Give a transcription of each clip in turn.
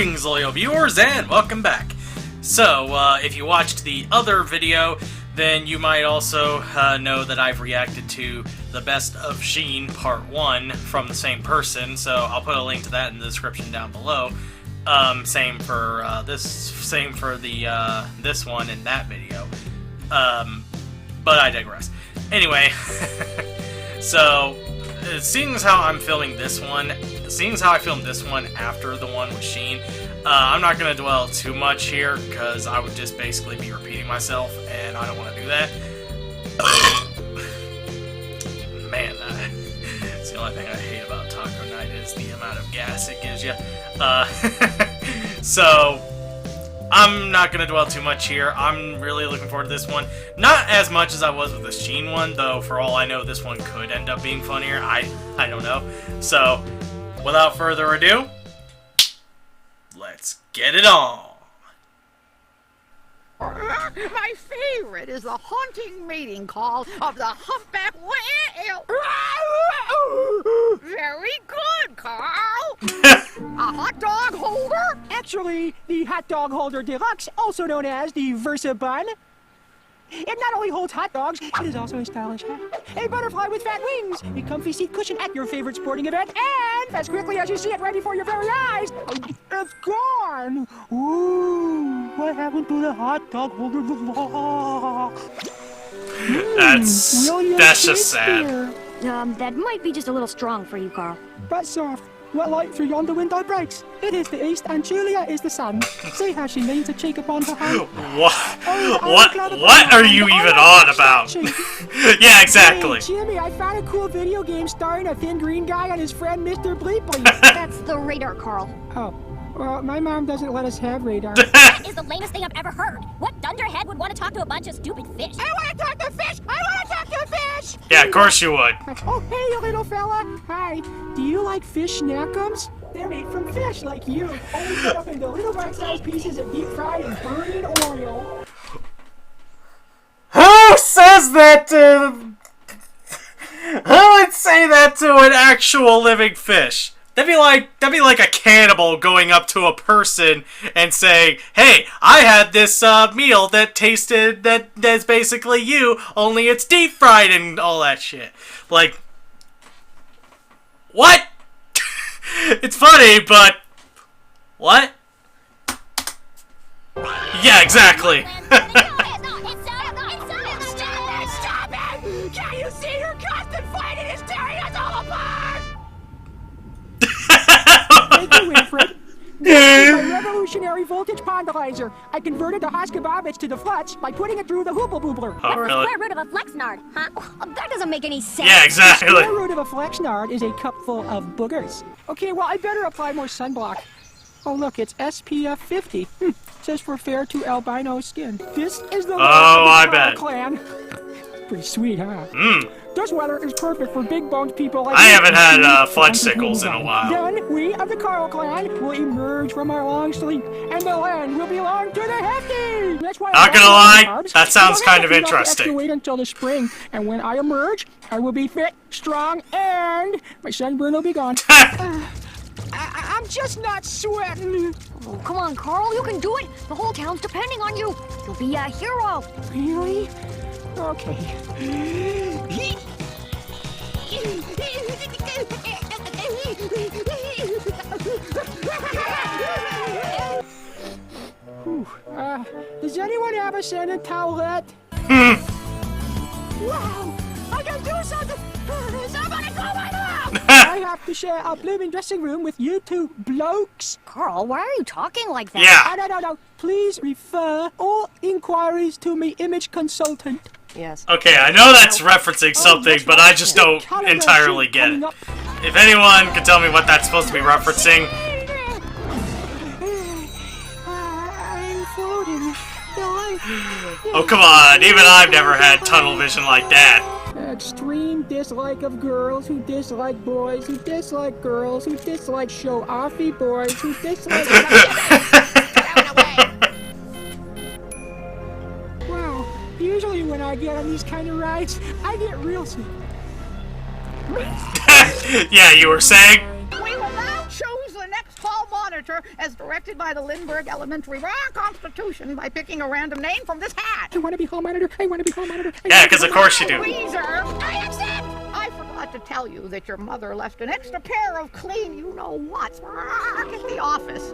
Greetings, loyal viewers, and welcome back. So, if you watched the other video, then you might also know that I've reacted to the Best of Sheen Part 1 from the same person, so I'll put a link to that in the description down below. Same for this one in that video. But I digress. Anyway, so seeing as how I'm filming this one, seeing as how I filmed this one after the one with Sheen, I'm not going to dwell too much here, because I would just basically be repeating myself, and I don't want to do that. Man, that's the only thing I hate about Taco Night is the amount of gas it gives you. So, I'm not going to dwell too much here. I'm really looking forward to this one. Not as much as I was with the Sheen one, though for all I know this one could end up being funnier. I don't know. So, without further ado, let's get it on! My favorite is the haunting mating call of the humpback whale. Very good, Carl. A hot dog holder? Actually, the hot dog holder deluxe, also known as the Versa Bun. It not only holds hot dogs, it is also a stylish hat. A butterfly with fat wings, a comfy seat cushion at your favorite sporting event, and as quickly as you see it right before your very eyes, it's gone. Ooh, what happened to the hot dog holder deluxe? That's just sad. That might be just a little strong for you, Carl. But soft. What light through yonder window breaks? It is the east, and Julia is the sun. See how she leans a cheek upon her hand. What are you even on about? Yeah, exactly. Hey, Jimmy, I found a cool video game starring a thin green guy and his friend Mr. Bleeply. That's the radar, Carl. Oh, well, my mom doesn't let us have radar. That is the lamest thing I've ever heard. What dunderhead would want to talk to a bunch of stupid fish? I want to talk to fish! I want to talk to fish! Yeah, of course you would. Oh, hey, you little fella. Hi. Do you like fish snackums? They're made from fish, like you. Only cut up into little bite-sized pieces of deep-fried and burned in oil. Who says that to... Who would say that to an actual living fish? That'd be like a cannibal going up to a person and saying, "Hey, I had this meal that that's basically you, only it's deep fried," and all that shit. Like, what? It's funny, but what? Yeah, exactly. Stop it! Can't you see her constant fight and hysteria is all apart? Thank you, Winfred. This is my revolutionary voltage ponderizer. I converted the Hoskababich to the Flutz by putting it through the Hoople Boobler. Oh, What's the really? square root of a flexnard, huh? That doesn't make any sense. Yeah, exactly. The square root of a flexnard is a cup full of boogers. Okay, well, I better apply more sunblock. Oh, look, it's SPF 50. Says for fair to albino skin. This is the I bet. clan. Pretty sweet, huh? Mm. This weather is perfect for big-boned people like I me. haven't had fudgesicles in a while. Then we of the Carl clan will emerge from our long sleep, and the land will belong to the hefty. That's why Not gonna lie, that sounds kind of interesting. Wait until the spring, and when I emerge, I will be fit, strong, and my sunburn will be gone. I'm just not sweating. Oh, come on, Carl, you can do it. The whole town's depending on you. You'll be a hero. Really? Okay. Does anyone have a Santa towelette? Wow! I can do something! Somebody call my mom! I have to share a blooming dressing room with you two blokes. Carl, why are you talking like that? Yeah. No. Please refer all inquiries to me image consultant. Yes. Okay, I know that's referencing something, but I just don't entirely get it. If anyone could tell me what that's supposed to be referencing. I'm floating. Oh, come on. Even I've never had tunnel vision like that. Extreme dislike of girls who dislike boys who dislike girls who dislike show-offy boys who dislike... Wow, usually when I get on these kind of rides, I get real sick. Yeah, you were saying? We will now choose the next hall monitor. character as directed by the Lindbergh Elementary Constitution by picking a random name from this hat. I want to be hall monitor. I want to be hall monitor. Yeah, because of course you do. Wheezer, I accept. I forgot to tell you that your mother left an extra pair of clean you-know-whats at the office.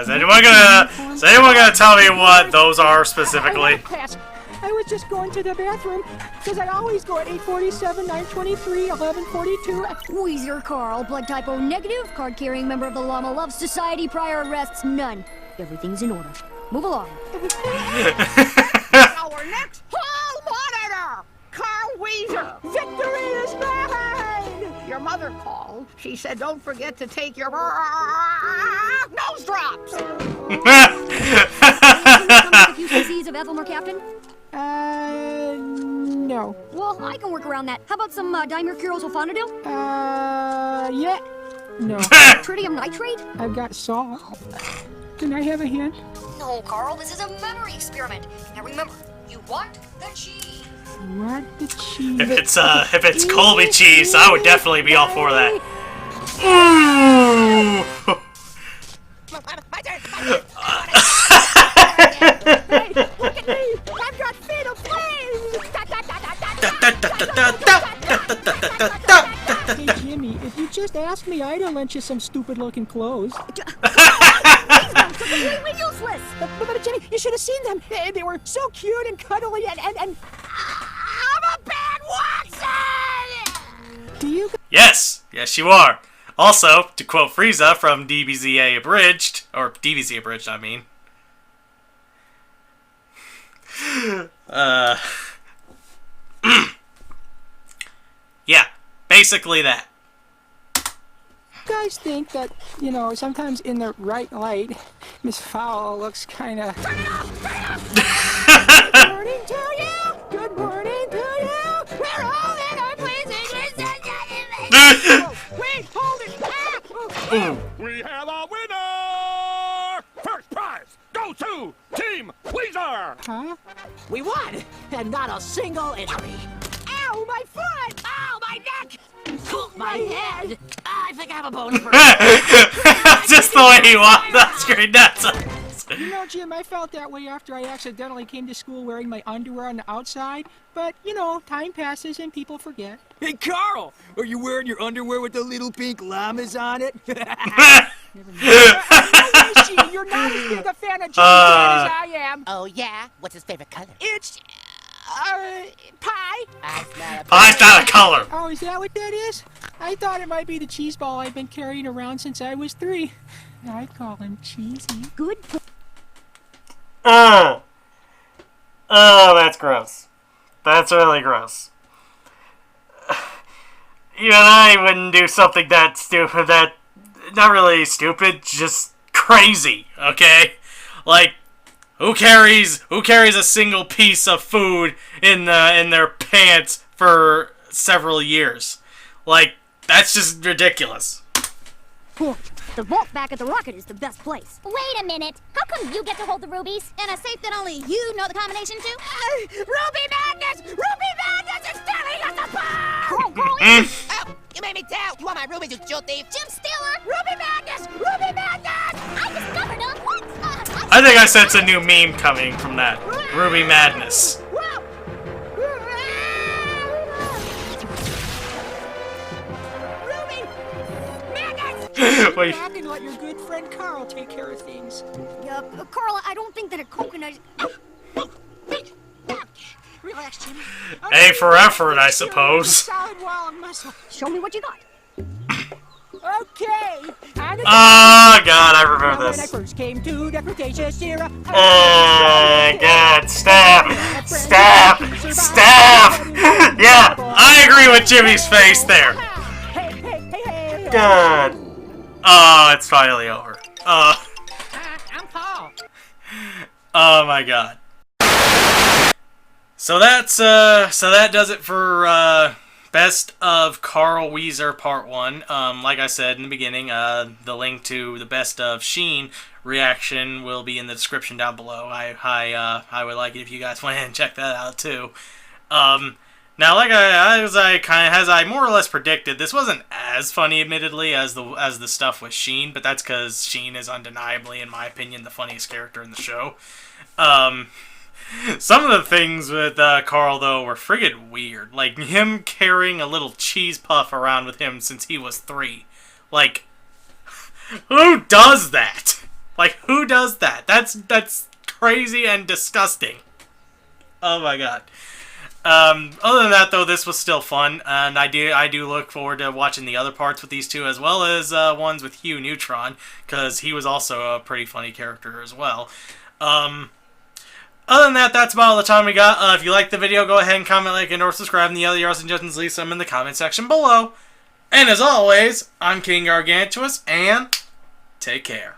Is anyone gonna tell me what those are specifically? Class. I was just going to the bathroom, because I always go at 8:47, 9:23, 11:42. Wheezer Carl, blood type O negative, card-carrying member of the Llama Love Society, prior arrests none. Everything's in order. Move along. Our next hall monitor, Carl Wheezer. Victory is mine! Your mother called. She said, don't forget to take your nose drops. QCCs of Ethelmer, Captain? No. Well, I can work around that. How about some dimercurylsulfonidil? Yeah. No. Tritium nitrate? I've got salt. Can I have a hint? No, Carl, this is a memory experiment. Now remember, you want the cheese. What the cheese? If it's Colby cheese, I would definitely be all for that. My turn. Hey, look at me! I've got fatal flames! Hey, Jimmy, if you just asked me, I'd have lent you some stupid-looking clothes. Completely useless. But Jimmy, you should have seen them. They were so cute and cuddly and... I'm a bad Watson! Do you... Yes, you are. Also, to quote Frieza from DBZ Abridged, or DBZ Abridged, I mean. Yeah, basically that. guys think that, you know, sometimes in the right light, Miss Fowl looks kind of... Good morning to you! Good morning to you! We're all in our places! Wait, hold it! Ah! We have a winner! First prize goes to Team Wheezer! Huh? We won, and not a single injury. Ow, my foot! Ow, my neck! My head! I think I have a bone for Just the way he walked on screen, that's You know, Jim, I felt that way after I accidentally came to school wearing my underwear on the outside. But, you know, time passes and people forget. Hey, Carl! Are you wearing your underwear with the little pink llamas on it? No way, Gene, you're not as big a fan of Jimmy Neutron as I am. Oh, yeah? What's his favorite color? It's, pie. Pie's not a color. Oh, is that what that is? I thought it might be the cheese ball I've been carrying around since I was 3. I call him cheesy. Good. Oh, that's gross. That's really gross. You and I wouldn't do something that stupid, that, not really stupid, just crazy, okay? Like, who carries a single piece of food in their pants for several years? Like, that's just ridiculous. The vault back at the rocket is the best place. Wait a minute. How come you get to hold the rubies? In a safe that only you know the combination to? Ruby Madness! Ruby Madness is stealing us apart! Carl, Oh, you made me tell. You want my rubies, you jewel thief? Jim Stealer! Ruby Madness! Ruby Madness! I discovered them! What? I think I sense a new meme coming from that. Ruby Madness. Ruby Madness! Wait. Back and let your good friend Carl take care of things. Carl, I don't think that a coconut... Relax, Jimmy. A for effort, I suppose. Solid wall of muscle. Show me what you got. Okay. Oh God, I remember When I this. first came to the Cretaceous era, God, stab! Yeah, I agree with Jimmy's face there. Hey. God. Oh, it's finally over. I'm Paul. Oh my God. So that does it for Best of Carl Wheezer Part 1. Like I said in the beginning, the link to the Best of Sheen reaction will be in the description down below. I would like it if you guys went ahead and check that out too. Now, like as I more or less predicted, this wasn't as funny, admittedly, as the stuff with Sheen, but that's because Sheen is undeniably, in my opinion, the funniest character in the show. Some of the things with Carl, though, were friggin' weird. Like, him carrying a little cheese puff around with him since he was 3. Like, who does that? Like, who does that? That's crazy and disgusting. Oh my god. Other than that, though, this was still fun, and I do look forward to watching the other parts with these two, as well as ones with Jimmy Neutron, because he was also a pretty funny character as well. Other than that, that's about all the time we got. If you liked the video, go ahead and comment, like, and or subscribe, and the other yards and suggestions, leave some in the comment section below. And as always, I'm King Gargantuas, and take care.